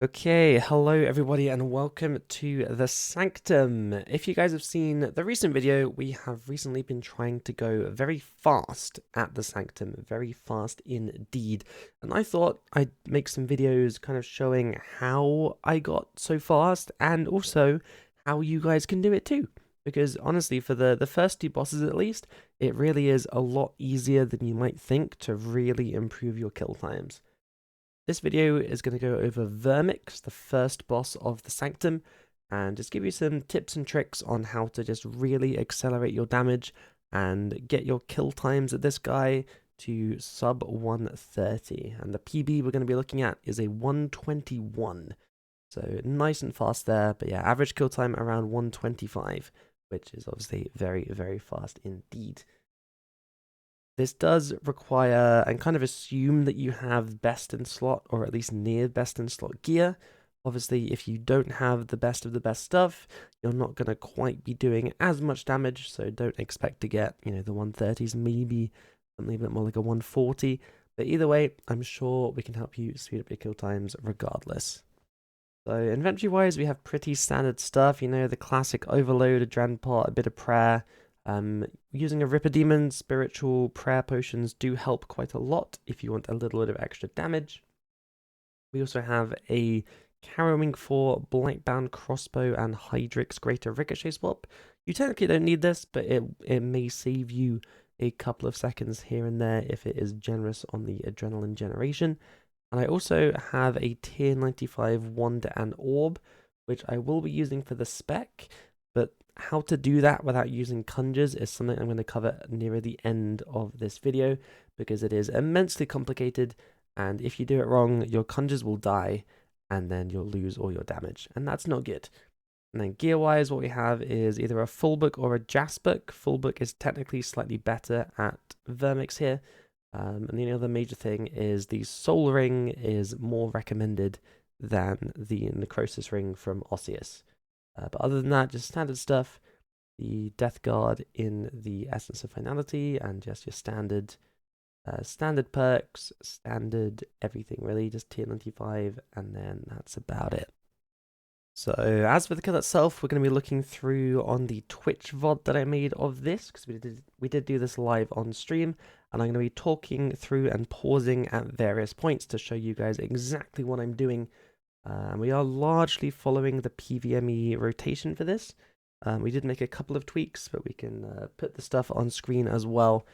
Okay, hello everybody and welcome to the Sanctum. If you guys have seen the recent video, we have recently been trying to go very fast at the Sanctum, very fast indeed. And I thought I'd make some videos kind of showing how I got so fast and also how you guys can do it too. Because honestly, for the first two bosses at least, it really is a lot easier than you might think to really improve your kill times. This video is going to go over Vermyx, the first boss of the Sanctum, and just give you some tips and tricks on how to just really accelerate your damage and get your kill times at this guy to sub 130. And the PB we're going to be looking at is a 121. So nice and fast there, but yeah, average kill time around 125, which is obviously very, very fast indeed. This does require and kind of assume that you have best in slot or at least near best in slot gear. Obviously, if you don't have the best of the best stuff, you're not going to quite be doing as much damage, so don't expect to get, the 130s, maybe something a bit more like a 140. But either way, I'm sure we can help you speed up your kill times regardless. So inventory-wise, we have pretty standard stuff, the classic overload, adrenaline pot, a bit of prayer. Using a Ripper Demon, spiritual prayer potions do help quite a lot if you want a little bit of extra damage. We also have a Carrowing 4, Blightbound Crossbow, and Hydrix Greater Ricochet swap. You technically don't need this, but it may save you a couple of seconds here and there if it is generous on the adrenaline generation. And I also have a tier 95 wand and orb, which I will be using for the spec, but how to do that without using conjures is something I'm going to cover near the end of this video, because it is immensely complicated, and if you do it wrong, your conjures will die, and then you'll lose all your damage, and that's not good. And then gear-wise, what we have is either a full book or a jas book. Full book is technically slightly better at Vermyx here. And the other major thing is the Soul Ring is more recommended than the Necrosis Ring from Osseous. But other than that, just standard stuff. The Death Guard in the Essence of Finality, and just your standard perks, standard everything really, just tier 95, and then that's about it. So as for the kill itself, we're going to be looking through on the Twitch VOD that I made of this, because we did do this live on stream, and I'm going to be talking through and pausing at various points to show you guys exactly what I'm doing. And we are largely following the PVME rotation for this. We did make a couple of tweaks, but we can put the stuff on screen as well,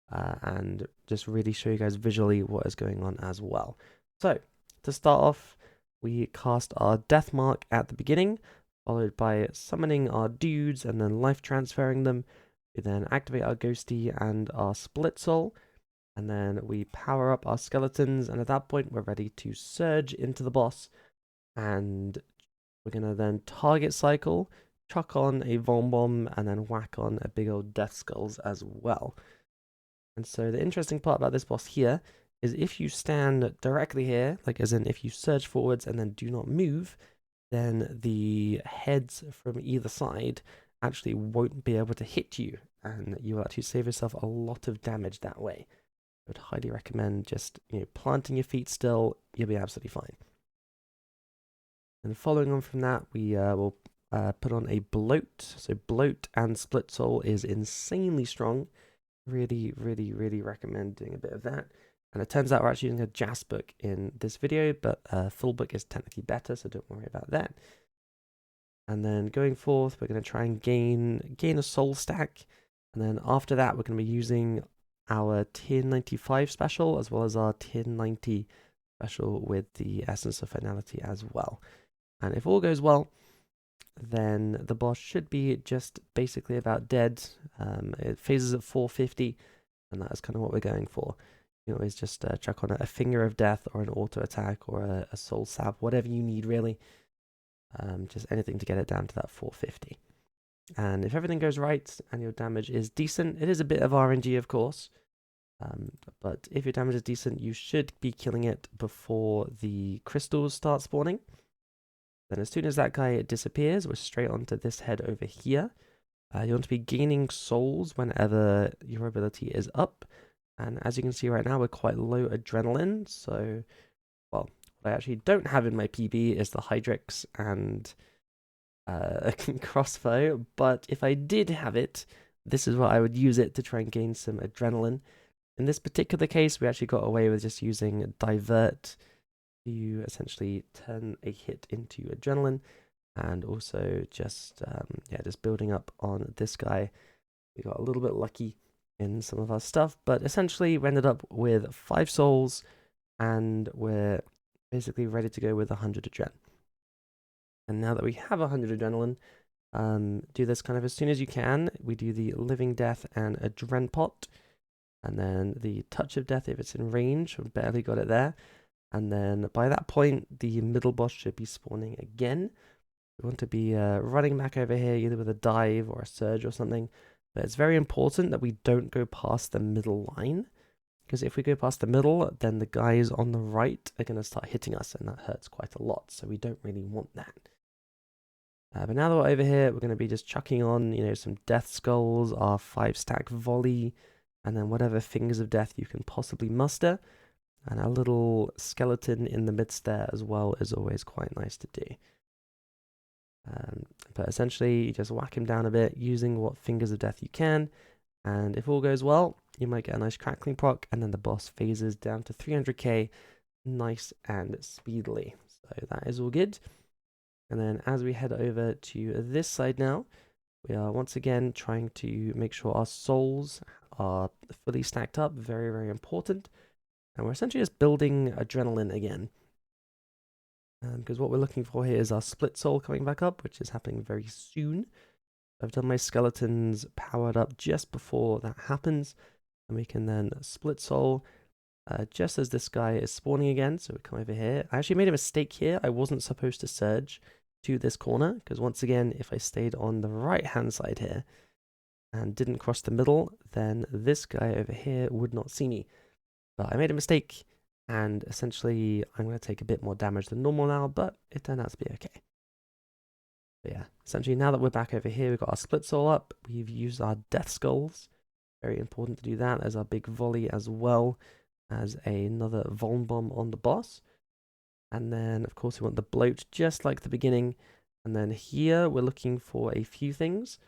and just really show you guys visually what is going on as well. So to start off, we cast our Death Mark at the beginning, followed by summoning our dudes and then life transferring them. We then activate our Ghosty and our Split Soul, and then we power up our skeletons, and at that point we're ready to surge into the boss, and we're going to then target cycle, chuck on a Vom Bomb, and then whack on a big old Death Skulls as well. And so the interesting part about this boss here is if you stand directly here, like as in if you surge forwards and then do not move, then the heads from either side actually won't be able to hit you, and you will actually save yourself a lot of damage that way. I would highly recommend just planting your feet still, you'll be absolutely fine. And following on from that, we will put on a Bloat. So Bloat and Split Soul is insanely strong. Really, really, really recommend doing a bit of that. And it turns out we're actually using a jas book in this video, but full book is technically better, so don't worry about that. And then going forth, we're going to try and gain a soul stack. And then after that, we're going to be using our tier 95 special, as well as our tier 90 special with the Essence of Finality as well. And if all goes well, then the boss should be just basically about dead. It phases at 450, and that is kind of what we're going for. You always just chuck on a Finger of Death or an auto attack or a soul sap, whatever you need really. Just anything to get it down to that 450. And if everything goes right and your damage is decent, it is a bit of RNG of course, but if your damage is decent, you should be killing it before the crystals start spawning. Then as soon as that guy disappears, we're straight onto this head over here. You want to be gaining souls whenever your ability is up. And as you can see right now, we're quite low adrenaline. So, well, What I actually don't have in my PB is the Hydrix and crossbow, but if I did have it, this is what I would use it to try and gain some adrenaline. In this particular case, we actually got away with just using divert to essentially turn a hit into adrenaline, and also just just building up on this guy. We got a little bit lucky in some of our stuff, but essentially we ended up with 5 souls, and we're basically ready to go with 100 adrenaline. And now that we have 100 adrenaline, do this kind of as soon as you can. We do the living death and adren pot, and then the touch of death if it's in range. We've barely got it there. And then by that point, the middle boss should be spawning again. We want to be running back over here either with a dive or a surge or something. But it's very important that we don't go past the middle line, because if we go past the middle, then the guys on the right are going to start hitting us, and that hurts quite a lot. So we don't really want that. But now that we're over here, we're going to be just chucking on, some death skulls, our 5-stack volley, and then whatever fingers of death you can possibly muster. And a little skeleton in the midst there as well is always quite nice to do. But essentially, you just whack him down a bit using what fingers of death you can. And if all goes well, you might get a nice crackling proc, and then the boss phases down to 300k nice and speedily. So that is all good. And then as we head over to this side now, we are once again trying to make sure our souls are fully stacked up. Very, very important. And we're essentially just building adrenaline again. Because what we're looking for here is our split soul coming back up, which is happening very soon. I've done my skeletons powered up just before that happens. And we can then split soul just as this guy is spawning again. So we come over here. I actually made a mistake here. I wasn't supposed to surge to this corner, because once again, if I stayed on the right hand side here and didn't cross the middle, then this guy over here would not see me. But I made a mistake, and essentially I'm going to take a bit more damage than normal now, but it turned out to be okay. But yeah, essentially now that we're back over here, we've got our split soul up, we've used our death skulls. Very important to do that as our big volley, as well as another Vuln Bomb on the boss. And then, of course, we want the bloat just like the beginning. And then here, we're looking for a few things.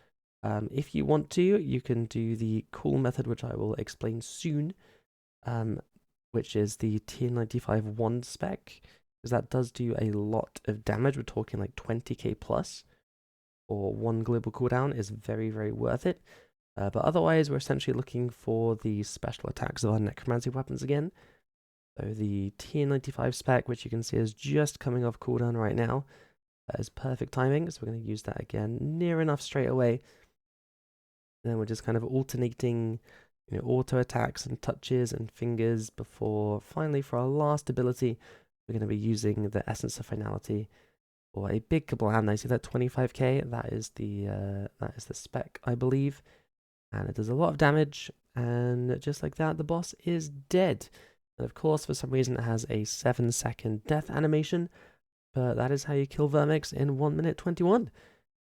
If you want to, you can do the cool method, which I will explain soon, which is the tier 95 wand spec, because that does do a lot of damage. We're talking like 20k plus, or 1 global cooldown is very, very worth it. But otherwise, we're essentially looking for the special attacks of our necromancy weapons again. So the tier 95 spec, which you can see is just coming off cooldown right now, is perfect timing. So we're going to use that again near enough straight away. And then we're just kind of alternating, auto attacks and touches and fingers before finally, for our last ability, we're going to be using the Essence of Finality for a big kablam. I see that 25k. That is the spec, I believe, and it does a lot of damage. And just like that, the boss is dead. And of course, for some reason, it has a 7-second death animation, but that is how you kill Vermyx in 1 minute 21.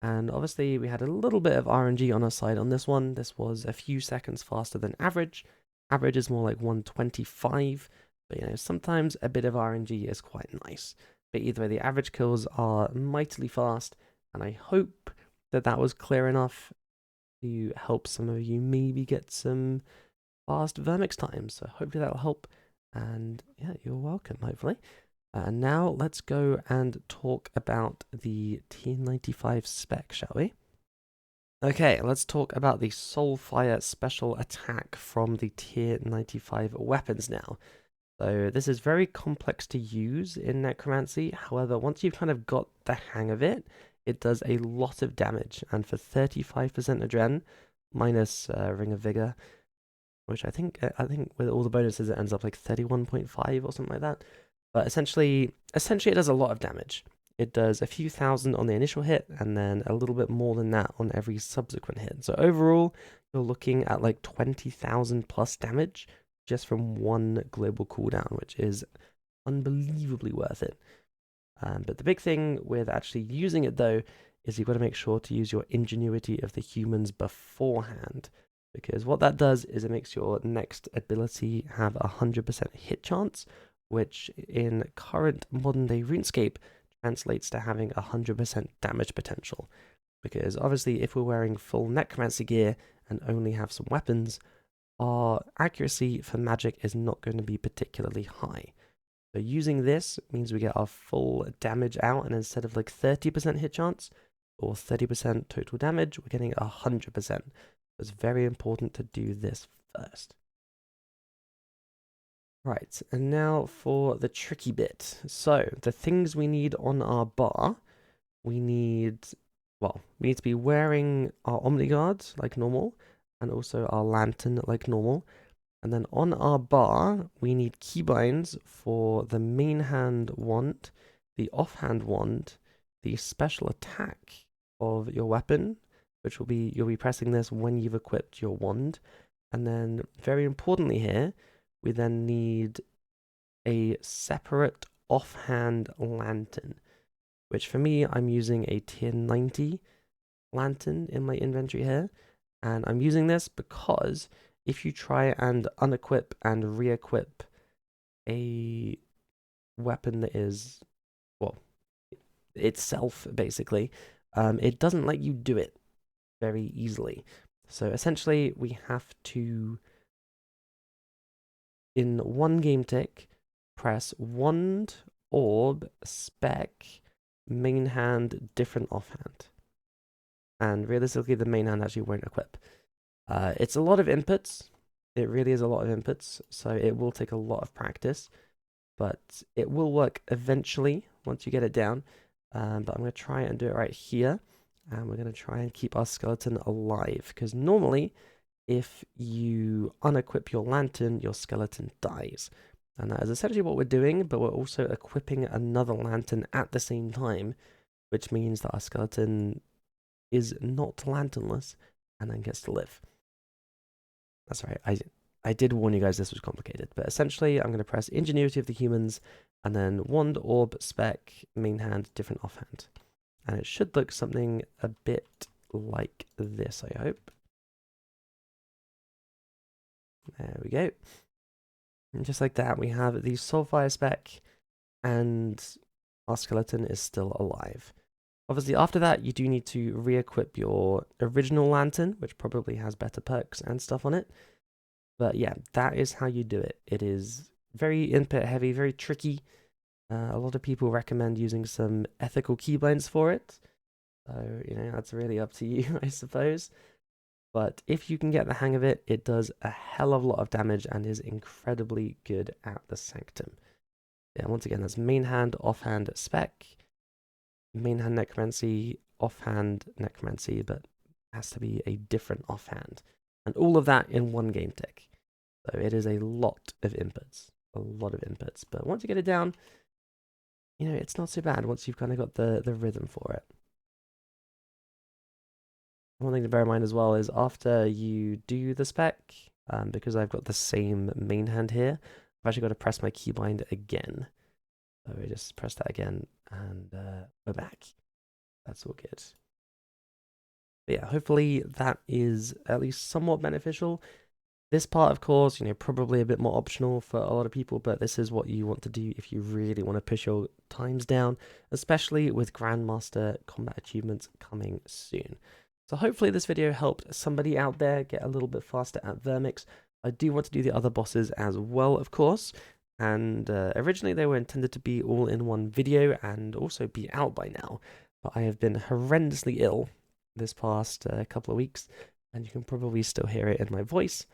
And obviously, we had a little bit of RNG on our side on this one. This was a few seconds faster than average. Average is more like 125, but sometimes a bit of RNG is quite nice. But either way, the average kills are mightily fast, and I hope that that was clear enough to help some of you maybe get some fast Vermyx times. So hopefully that'll help. And yeah, you're welcome, hopefully. And now let's go and talk about the tier 95 spec, shall we? Okay, let's talk about the Soulfire special attack from the tier 95 weapons now. So this is very complex to use in Necromancy. However, once you've kind of got the hang of it, it does a lot of damage. And for 35% adren, minus Ring of Vigor, which I think with all the bonuses it ends up like 31.5 or something like that. But essentially it does a lot of damage. It does a few thousand on the initial hit, and then a little bit more than that on every subsequent hit. So overall, you're looking at like 20,000 plus damage just from one global cooldown, which is unbelievably worth it. But the big thing with actually using it, though, is you've got to make sure to use your ingenuity of the humans beforehand. Because what that does is it makes your next ability have a 100% hit chance, which in current modern day RuneScape translates to having 100% damage potential. Because obviously, if we're wearing full necromancy gear and only have some weapons, our accuracy for magic is not going to be particularly high. So using this means we get our full damage out, and instead of like 30% hit chance or 30% total damage, we're getting 100%. It's very important to do this first. Right, and now for the tricky bit. So, the things we need on our bar, we need to be wearing our Omni Guard like normal, and also our Lantern like normal. And then on our bar, we need keybinds for the main hand wand, the offhand wand, the special attack of your weapon, which will be, you'll be pressing this when you've equipped your wand. And then, very importantly here, we then need a separate offhand lantern, which for me, I'm using a tier 90 lantern in my inventory here. And I'm using this because if you try and unequip and re-equip a weapon that is, well, itself, basically, it doesn't let you do it very easily. So essentially, we have to, in one game tick, press wand, orb, spec, main hand, different offhand. And realistically, the main hand actually won't equip. It's a lot of inputs. It really is a lot of inputs, so it will take a lot of practice, but it will work eventually once you get it down. But I'm going to try and do it right here, and we're going to try and keep our skeleton alive, because normally, if you unequip your lantern, your skeleton dies. And that is essentially what we're doing, but we're also equipping another lantern at the same time, which means that our skeleton is not lanternless and then gets to live. That's right, I did warn you guys this was complicated, but essentially I'm going to press Ingenuity of the Humans, and then Wand, Orb, Spec, Main Hand, Different Offhand. And it should look something a bit like this, I hope. There we go. And just like that, we have the Soulfire spec, and our skeleton is still alive. Obviously, after that, you do need to re-equip your original lantern, which probably has better perks and stuff on it. But yeah, that is how you do it. It is very input heavy, very tricky. A lot of people recommend using some ethical keybinds for it. So, you know, that's really up to you, I suppose. But if you can get the hang of it, it does a hell of a lot of damage and is incredibly good at the Sanctum. Yeah, once again, that's main hand, offhand, spec, main hand necromancy, offhand necromancy, but it has to be a different offhand. And all of that in one game tick. So it is a lot of inputs. A lot of inputs. But once you get it down, you know, it's not so bad once you've kind of got the rhythm for it. One thing to bear in mind as well is after you do the spec, because I've got the same main hand here, I've actually got to press my keybind again. So we just press that again, and we're back. That's all good. But yeah, hopefully that is at least somewhat beneficial. This part, of course, you know, probably a bit more optional for a lot of people, but this is what you want to do if you really want to push your times down, especially with Grandmaster combat achievements coming soon. So hopefully this video helped somebody out there get a little bit faster at Vermyx. I do want to do the other bosses as well, of course. And originally they were intended to be all in one video and also be out by now. But I have been horrendously ill this past couple of weeks, and you can probably still hear it in my voice.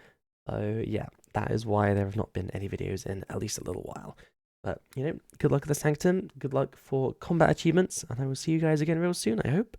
So yeah, that is why there have not been any videos in at least a little while. But, you know, good luck at the Sanctum, good luck for combat achievements, and I will see you guys again real soon, I hope.